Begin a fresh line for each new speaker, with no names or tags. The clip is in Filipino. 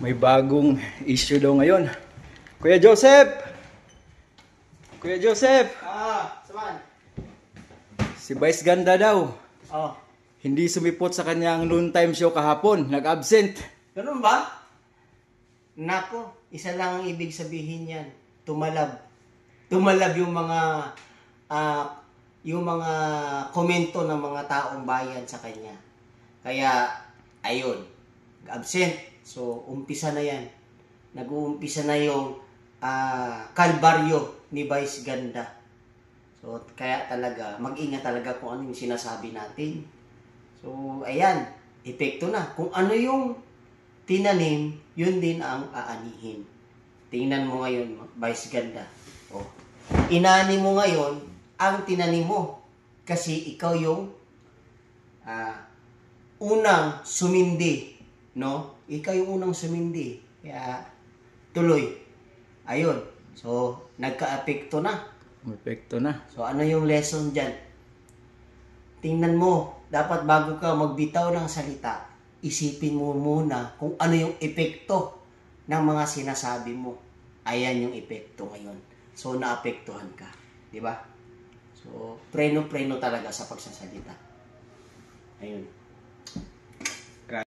May bagong issue daw ngayon. Kuya Joseph! Kuya Joseph!
Saman?
Si Vice Ganda daw.
Oh.
Hindi sumipot sa kanyang noon time show kahapon. Nag-absent.
Ganun ba? Nako, isa lang ang ibig sabihin yan. Tumalab. Tumalab yung mga komento ng mga taong bayan sa kanya. Kaya, ayun, absent. So, umpisa na yan. Nag-uumpisa na yung kalbaryo ni Vice Ganda. So, kaya talaga, mag-ingat talaga kung ano yung sinasabi natin. So, ayan, epekto na. Kung ano yung tinanim, yun din ang aanihin. Tingnan mo ngayon, Vice Ganda. Oh. Inani mo ngayon ang tinanim mo. Kasi ikaw yung unang sumindi. No? Ikaw yung unang sumindi. Kaya, tuloy. Ayun. So, nagka-epekto na.
Epekto na.
So, ano yung lesson dyan? Tingnan mo, dapat bago ka magbitaw ng salita, isipin mo muna kung ano yung epekto ng mga sinasabi mo. Ayan yung epekto ngayon. So, naapektuhan ka. Di ba? So, preno-preno talaga sa pagsasalita. Ayun.